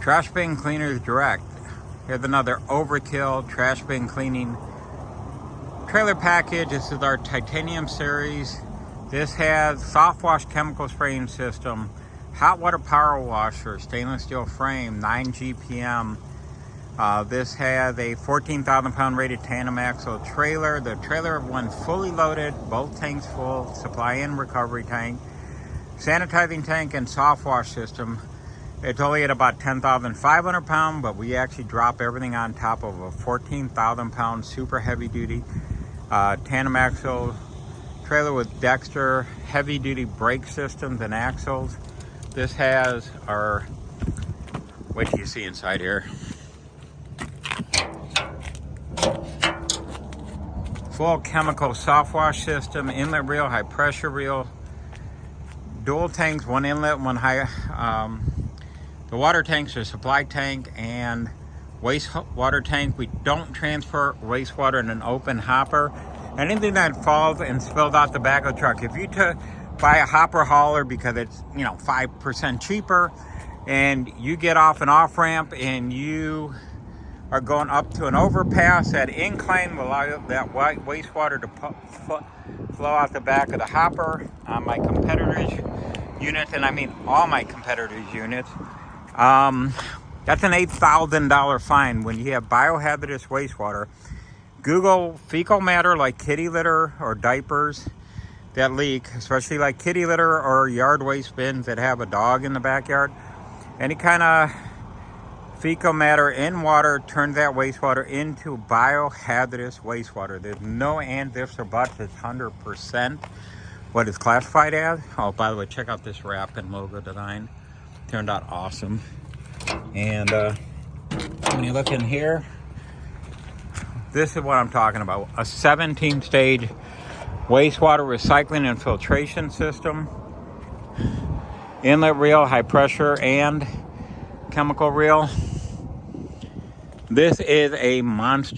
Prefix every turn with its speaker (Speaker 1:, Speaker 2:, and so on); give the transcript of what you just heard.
Speaker 1: Trash bin cleaners direct. Here's another overkill trash bin cleaning trailer package. This is our titanium series. This has soft wash chemical spraying system, hot water power washer, stainless steel frame, 9 GPM. This has a 14,000 pound rated tandem axle trailer. The trailer, when fully loaded, both tanks full, supply and recovery tank, sanitizing tank, and soft wash system. It's only at about 10,500 pounds, but we actually drop everything on top of a 14,000 pound super heavy duty tandem axle trailer with Dexter heavy duty brake systems and axles. This has our, what do you see inside here? Full chemical soft wash system, inlet reel, high pressure reel, dual tanks, one inlet, one high. The water tanks are supply tank and wastewater tank. We don't transfer wastewater in an open hopper. Anything that falls and spills out the back of the truck, if you buy a hopper hauler because it's 5% cheaper, and you get off an off ramp and you are going up to an overpass, that incline will allow that white wastewater to flow out the back of the hopper. On my competitors' units, and I mean all my competitors' units, that's an $8,000 fine when you have biohazardous wastewater. Google fecal matter like kitty litter or diapers that leak, especially like kitty litter or yard waste bins that have a dog in the backyard. Any kind of fecal matter in water turns that wastewater into biohazardous wastewater. There's no ands, ifs, or buts. It's 100% what it's classified as. Oh, by the way, check out this wrap and logo design. Turned out awesome. And when you look in here, this is what I'm talking about. A 17-stage wastewater recycling and filtration system. Inlet reel, high pressure, and chemical reel. This is a monster.